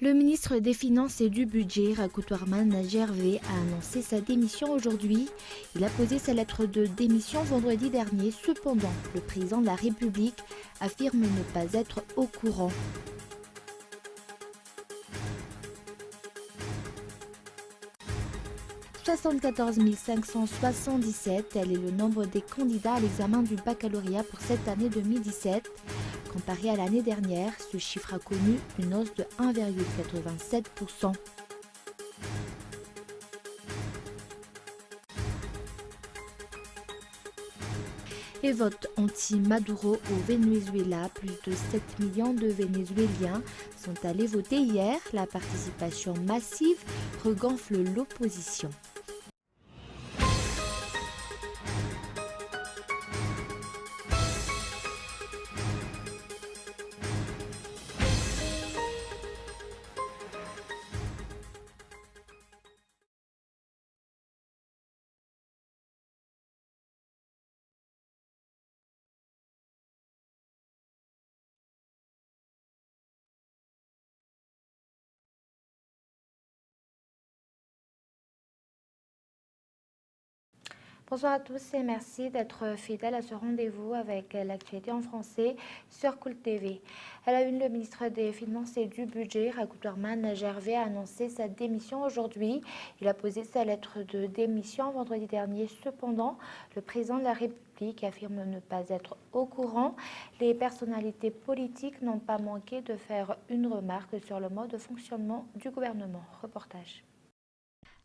Le ministre des Finances et du Budget, Rakotwarman Gervais, a annoncé sa démission aujourd'hui. Il a posé sa lettre de démission vendredi dernier. Cependant, le président de la République affirme ne pas être au courant. « 74 577, tel est le nombre des candidats à l'examen du baccalauréat pour cette année 2017. Comparé à l'année dernière, ce chiffre a connu une hausse de 1,87%. Les votes anti-Maduro au Venezuela, plus de 7 millions de Vénézuéliens sont allés voter hier. La participation massive regonfle l'opposition. Bonsoir à tous et merci d'être fidèles à ce rendez-vous avec l'actualité en français sur Cool TV. À la une, le ministre des Finances et du Budget, Rakotwarman Gervais, a annoncé sa démission aujourd'hui. Il a posé sa lettre de démission vendredi dernier. Cependant, le président de la République affirme ne pas être au courant. Les personnalités politiques n'ont pas manqué de faire une remarque sur le mode de fonctionnement du gouvernement. Reportage.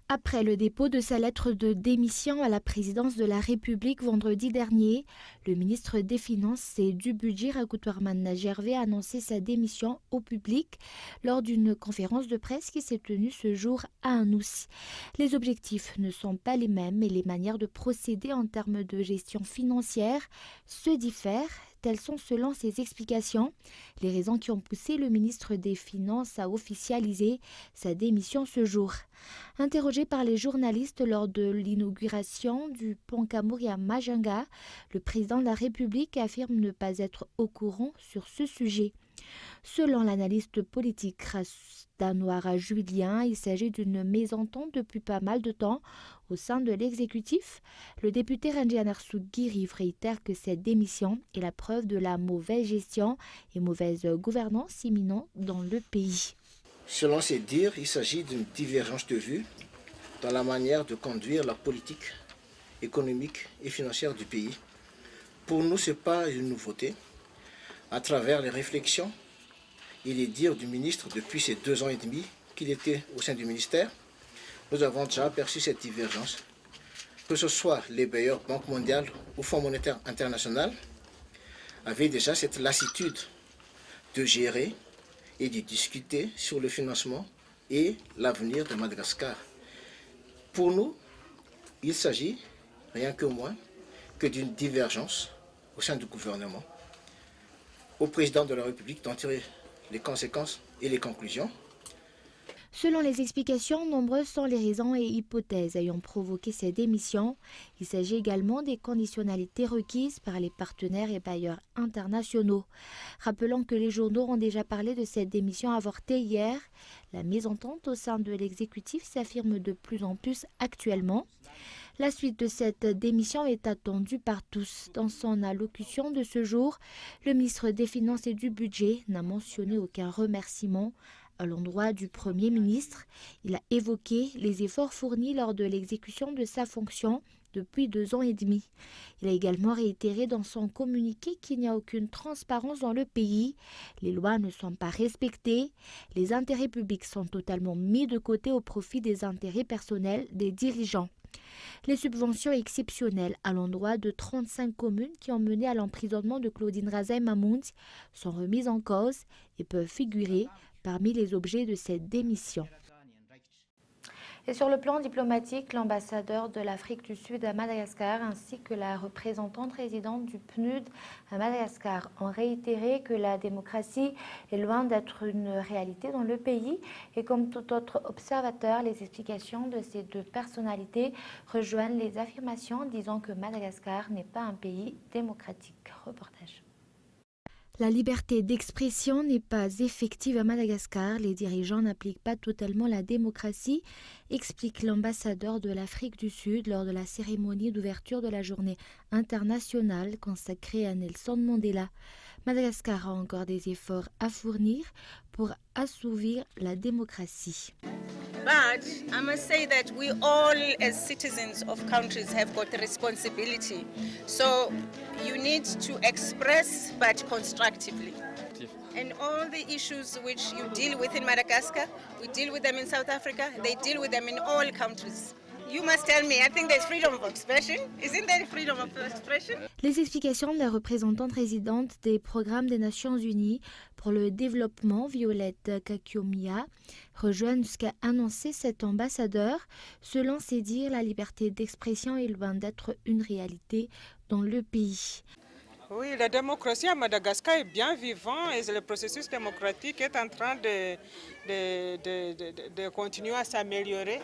Après le dépôt de sa lettre de démission à la présidence de la République vendredi dernier, le ministre des Finances et du Budget, Rakotwarman Gervais, a annoncé sa démission au public lors d'une conférence de presse qui s'est tenue ce jour à Anoussi. Les objectifs ne sont pas les mêmes et les manières de procéder en termes de gestion financière se diffèrent. Telles sont, selon ses explications, les raisons qui ont poussé le ministre des Finances à officialiser sa démission ce jour. Interrogé par les journalistes lors de l'inauguration du pont Kamouri à Majinga, le président de la République affirme ne pas être au courant sur ce sujet. Selon l'analyste politique Danoara Julien, il s'agit d'une mésentente depuis pas mal de temps au sein de l'exécutif. Le député Ranjian Giri réitère que cette démission est la preuve de la mauvaise gestion et mauvaise gouvernance imminente dans le pays. Selon ses dires, il s'agit d'une divergence de vues dans la manière de conduire la politique économique et financière du pays. Pour nous, ce n'est pas une nouveauté. À travers les réflexions et les dires du ministre depuis ces 2 ans et demi qu'il était au sein du ministère, nous avons déjà aperçu cette divergence. Que ce soit les bailleurs Banque mondiale ou Fonds monétaire international avaient déjà cette lassitude de gérer et de discuter sur le financement et l'avenir de Madagascar. Pour nous, il s'agit, rien que moins, que d'une divergence au sein du gouvernement. Au président de la République d'en tirer les conséquences et les conclusions. Selon les explications, nombreuses sont les raisons et hypothèses ayant provoqué ces démissions. Il s'agit également des conditionnalités requises par les partenaires et bailleurs internationaux. Rappelons que les journaux ont déjà parlé de cette démission avortée hier. La mésentente au sein de l'exécutif s'affirme de plus en plus actuellement. La suite de cette démission est attendue par tous. Dans son allocution de ce jour, le ministre des Finances et du Budget n'a mentionné aucun remerciement à l'endroit du Premier ministre. Il a évoqué les efforts fournis lors de l'exécution de sa fonction depuis 2 ans et demi. Il a également réitéré dans son communiqué qu'il n'y a aucune transparence dans le pays. Les lois ne sont pas respectées. Les intérêts publics sont totalement mis de côté au profit des intérêts personnels des dirigeants. Les subventions exceptionnelles à l'endroit de 35 communes qui ont mené à l'emprisonnement de Claudine Razay Mamoundi sont remises en cause et peuvent figurer parmi les objets de cette démission. Et sur le plan diplomatique, l'ambassadeur de l'Afrique du Sud à Madagascar ainsi que la représentante résidente du PNUD à Madagascar ont réitéré que la démocratie est loin d'être une réalité dans le pays. Et comme tout autre observateur, les explications de ces 2 personnalités rejoignent les affirmations disant que Madagascar n'est pas un pays démocratique. Reportage. La liberté d'expression n'est pas effective à Madagascar. Les dirigeants n'appliquent pas totalement la démocratie, explique l'ambassadeur de l'Afrique du Sud lors de la cérémonie d'ouverture de la journée internationale consacrée à Nelson Mandela. Madagascar a encore des efforts à fournir pour assouvir la démocratie. But I must say that we all, as citizens of countries, have got a responsibility. So you need to express, but constructively. And all the issues which you deal with in Madagascar, we deal with them in South Africa, they deal with them in all countries. You must tell me, I think there's freedom of expression. Isn't there freedom of expression? Les explications de la représentante résidente des programmes des Nations Unies pour le développement, Violette Kakiomia, rejoignent ce qu'a annoncé cet ambassadeur. Selon ses dires, la liberté d'expression est loin d'être une réalité dans le pays. Oui, la démocratie à Madagascar est bien vivante et le processus démocratique est en train de continuer à s'améliorer.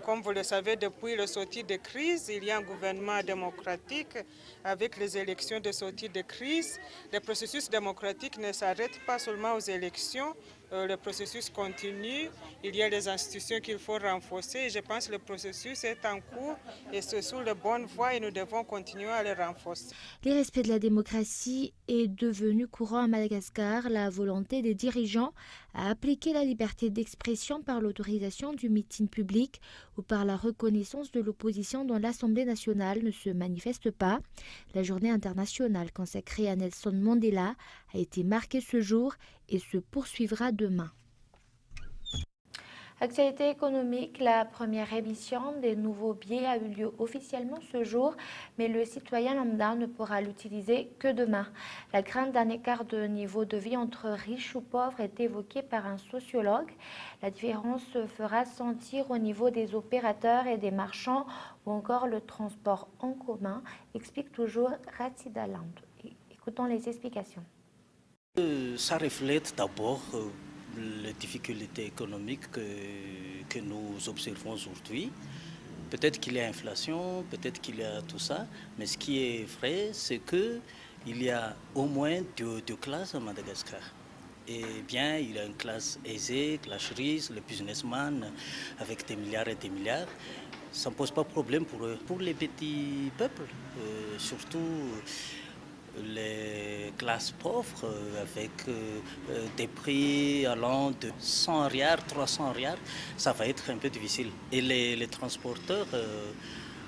Comme vous le savez, depuis la sortie de crise, il y a un gouvernement démocratique avec les élections de sortie de crise. Le processus démocratique ne s'arrête pas seulement aux élections. Le processus continue, il y a des institutions qu'il faut renforcer. Je pense que le processus est en cours et c'est sur la bonne voie et nous devons continuer à le renforcer. L'irrespect de la démocratie est devenu courant à Madagascar. La volonté des dirigeants à appliquer la liberté d'expression par l'autorisation du meeting public ou par la reconnaissance de l'opposition dans l'Assemblée nationale ne se manifeste pas. La journée internationale consacrée à Nelson Mandela a été marquée ce jour et se poursuivra demain. Actualité économique, la première émission des nouveaux billets a eu lieu officiellement ce jour, mais le citoyen lambda ne pourra l'utiliser que demain. La crainte d'un écart de niveau de vie entre riches ou pauvres est évoquée par un sociologue. La différence se fera sentir au niveau des opérateurs et des marchands ou encore le transport en commun, explique toujours Ratida Land. Écoutons les explications. Ça reflète d'abord les difficultés économiques que nous observons aujourd'hui. Peut-être qu'il y a inflation, peut-être qu'il y a tout ça, mais ce qui est vrai, c'est qu'il y a au moins deux classes à Madagascar. Et bien, il y a une classe aisée, classe riche, les businessmen avec des milliards et des milliards. Ça ne pose pas de problème pour eux. Pour les petits peuples, surtout les classes pauvres avec des prix allant de 100 rials, 300 rials, ça va être un peu difficile. Et les transporteurs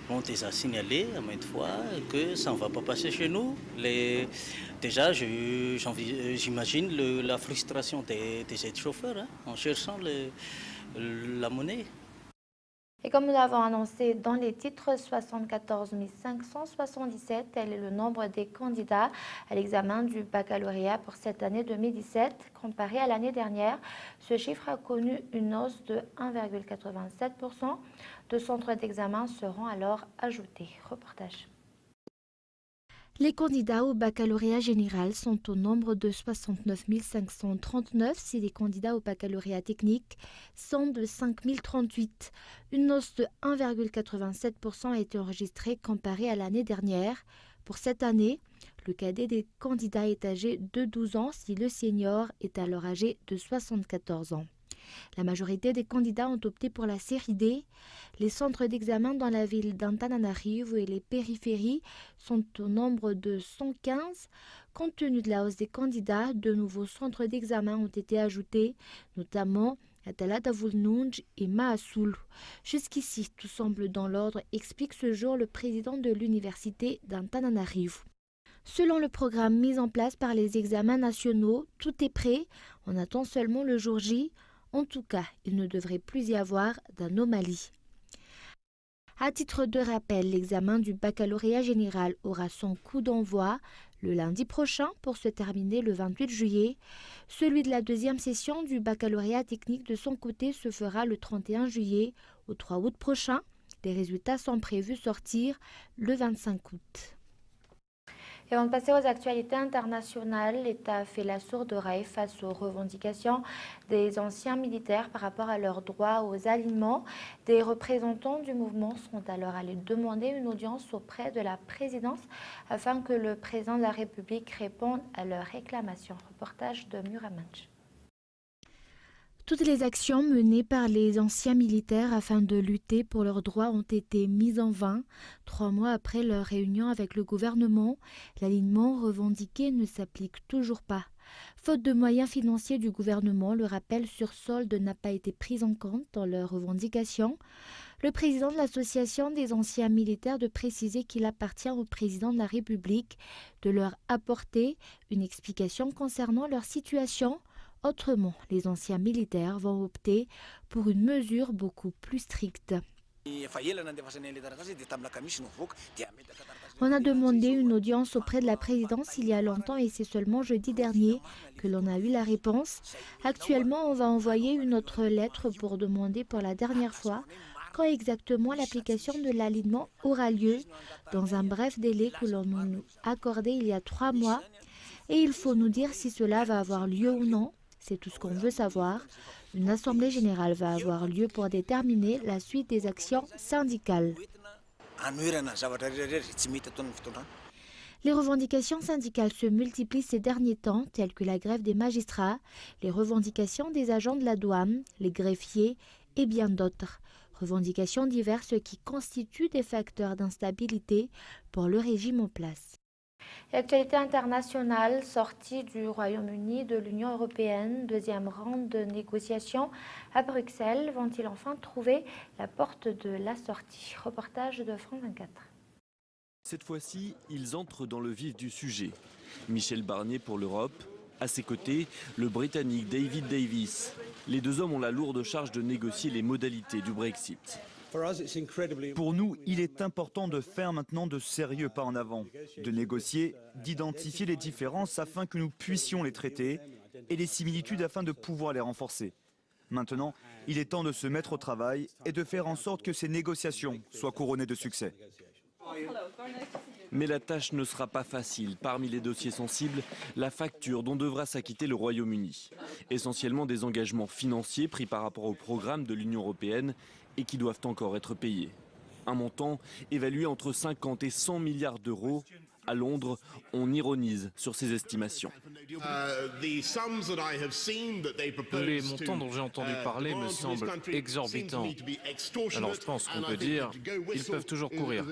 ont déjà signalé à maintes fois que ça ne va pas passer chez nous. Déjà, j'imagine la frustration des chauffeurs en cherchant la monnaie. Et comme nous l'avons annoncé dans les titres, 74 577, tel est le nombre des candidats à l'examen du baccalauréat pour cette année 2017. Comparé à l'année dernière, ce chiffre a connu une hausse de 1,87%. 2 centres d'examen seront alors ajoutés. Reportage. Les candidats au baccalauréat général sont au nombre de 69 539 si les candidats au baccalauréat technique sont de 5 038. Une hausse de 1,87% a été enregistrée comparée à l'année dernière. Pour cette année, le cadet des candidats est âgé de 12 ans si le senior est alors âgé de 74 ans. La majorité des candidats ont opté pour la série D. Les centres d'examen dans la ville d'Antananarivo et les périphéries sont au nombre de 115. Compte tenu de la hausse des candidats, de nouveaux centres d'examen ont été ajoutés, notamment à Talatavulnunj et Maasulu. Jusqu'ici, tout semble dans l'ordre, explique ce jour le président de l'université d'Antananarivo. Selon le programme mis en place par les examens nationaux, tout est prêt. On attend seulement le jour J. En tout cas, il ne devrait plus y avoir d'anomalie. À titre de rappel, l'examen du baccalauréat général aura son coup d'envoi le lundi prochain pour se terminer le 28 juillet. Celui de la deuxième session du baccalauréat technique de son côté se fera le 31 juillet au 3 août prochain. Les résultats sont prévus sortir le 25 août. Et avant de passer aux actualités internationales, l'État a fait la sourde oreille face aux revendications des anciens militaires par rapport à leur droit aux alignements. Des représentants du mouvement sont alors allés demander une audience auprès de la présidence afin que le président de la République réponde à leurs réclamations. Reportage de Muramanch. Toutes les actions menées par les anciens militaires afin de lutter pour leurs droits ont été mises en vain. 3 mois après leur réunion avec le gouvernement, l'alignement revendiqué ne s'applique toujours pas. Faute de moyens financiers du gouvernement, le rappel sur solde n'a pas été pris en compte dans leurs revendications. Le président de l'association des anciens militaires de préciser qu'il appartient au président de la République de leur apporter une explication concernant leur situation. Autrement, les anciens militaires vont opter pour une mesure beaucoup plus stricte. On a demandé une audience auprès de la présidence il y a longtemps et c'est seulement jeudi dernier que l'on a eu la réponse. Actuellement, on va envoyer une autre lettre pour demander pour la dernière fois quand exactement l'application de l'alignement aura lieu dans un bref délai que l'on nous a accordé il y a 3 mois. Et il faut nous dire si cela va avoir lieu ou non. C'est tout ce qu'on veut savoir. Une assemblée générale va avoir lieu pour déterminer la suite des actions syndicales. Les revendications syndicales se multiplient ces derniers temps, telles que la grève des magistrats, les revendications des agents de la douane, les greffiers et bien d'autres. Revendications diverses qui constituent des facteurs d'instabilité pour le régime en place. L'actualité internationale, sortie du Royaume-Uni de l'Union européenne, deuxième round de négociations à Bruxelles, vont-ils enfin trouver la porte de la sortie? Reportage de France 24. Cette fois-ci, ils entrent dans le vif du sujet. Michel Barnier pour l'Europe, à ses côtés, le Britannique David Davis. Les deux hommes ont la lourde charge de négocier les modalités du Brexit. Pour nous, il est important de faire maintenant de sérieux pas en avant, de négocier, d'identifier les différences afin que nous puissions les traiter et les similitudes afin de pouvoir les renforcer. Maintenant, il est temps de se mettre au travail et de faire en sorte que ces négociations soient couronnées de succès. Mais la tâche ne sera pas facile. Parmi les dossiers sensibles, la facture dont devra s'acquitter le Royaume-Uni. Essentiellement des engagements financiers pris par rapport au programme de l'Union européenne et qui doivent encore être payés. Un montant évalué entre 50 et 100 milliards d'euros. À Londres, on ironise sur ces estimations. Les montants dont j'ai entendu parler me semblent exorbitants. Alors je pense qu'on peut dire qu'ils peuvent toujours courir.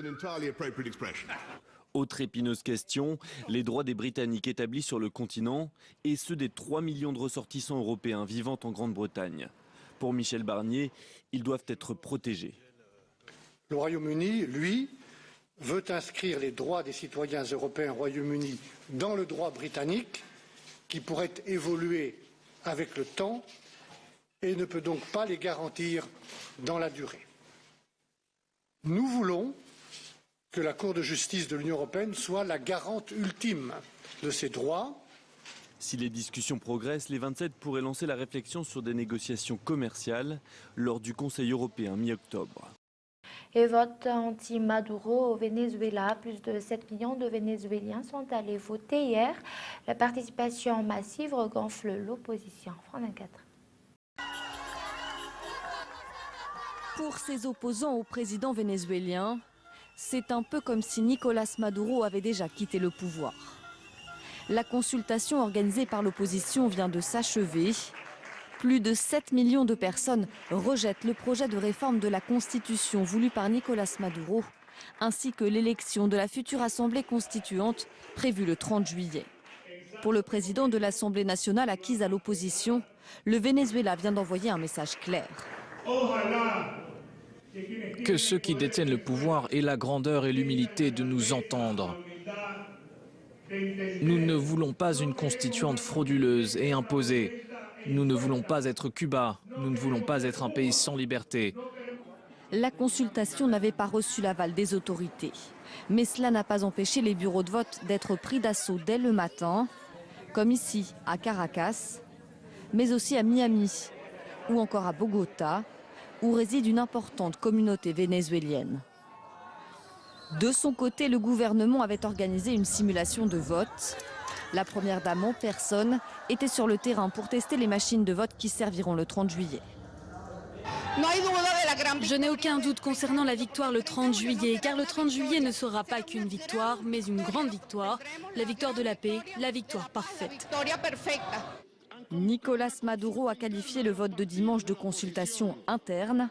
Autre épineuse question, les droits des Britanniques établis sur le continent et ceux des 3 millions de ressortissants européens vivant en Grande-Bretagne. Pour Michel Barnier, ils doivent être protégés. Le Royaume-Uni, lui, veut inscrire les droits des citoyens européens au Royaume-Uni dans le droit britannique, qui pourrait évoluer avec le temps et ne peut donc pas les garantir dans la durée. Nous voulons que la Cour de justice de l'Union européenne soit la garante ultime de ces droits. Si les discussions progressent, les 27 pourraient lancer la réflexion sur des négociations commerciales lors du Conseil européen mi-octobre. Et vote anti-Maduro au Venezuela. Plus de 7 millions de Vénézuéliens sont allés voter hier. La participation massive regonfle l'opposition. France 24. Pour ses opposants au président vénézuélien, c'est un peu comme si Nicolás Maduro avait déjà quitté le pouvoir. La consultation organisée par l'opposition vient de s'achever. Plus de 7 millions de personnes rejettent le projet de réforme de la Constitution voulu par Nicolás Maduro, ainsi que l'élection de la future Assemblée constituante prévue le 30 juillet. Pour le président de l'Assemblée nationale acquise à l'opposition, le Venezuela vient d'envoyer un message clair. Que ceux qui détiennent le pouvoir aient la grandeur et l'humilité de nous entendre. Nous ne voulons pas une constituante frauduleuse et imposée. Nous ne voulons pas être Cuba. Nous ne voulons pas être un pays sans liberté. La consultation n'avait pas reçu l'aval des autorités. Mais cela n'a pas empêché les bureaux de vote d'être pris d'assaut dès le matin, comme ici à Caracas, mais aussi à Miami ou encore à Bogota, où réside une importante communauté vénézuélienne. De son côté, le gouvernement avait organisé une simulation de vote. La première dame en personne était sur le terrain pour tester les machines de vote qui serviront le 30 juillet. Je n'ai aucun doute concernant la victoire le 30 juillet, car le 30 juillet ne sera pas qu'une victoire, mais une grande victoire, la victoire de la paix, la victoire parfaite. Nicolás Maduro a qualifié le vote de dimanche de consultation interne.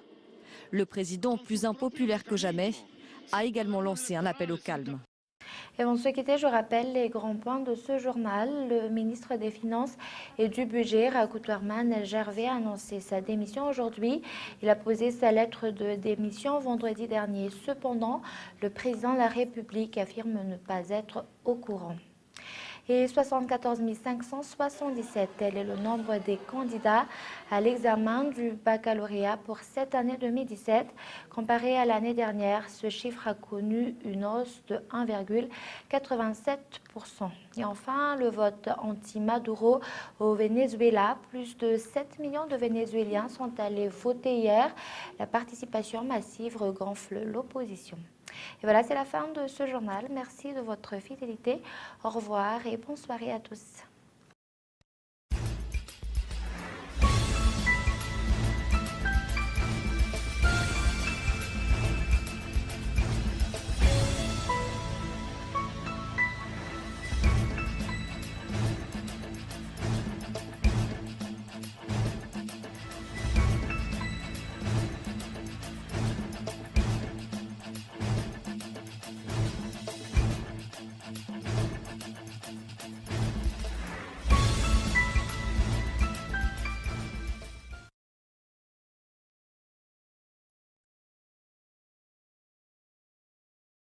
Le président, plus impopulaire que jamais, a également lancé un appel au calme. Et avant de se quitter, je rappelle les grands points de ce journal. Le ministre des Finances et du Budget, Raoult Warman Gervais, a annoncé sa démission aujourd'hui. Il a posé sa lettre de démission vendredi dernier. Cependant, le président de la République affirme ne pas être au courant. Et 74 577, tel est le nombre des candidats à l'examen du baccalauréat pour cette année 2017. Comparé à l'année dernière, ce chiffre a connu une hausse de 1,87%. Et enfin, le vote anti-Maduro au Venezuela. Plus de 7 millions de Vénézuéliens sont allés voter hier. La participation massive gonfle l'opposition. Et voilà, c'est la fin de ce journal. Merci de votre fidélité. Au revoir et bonne soirée à tous.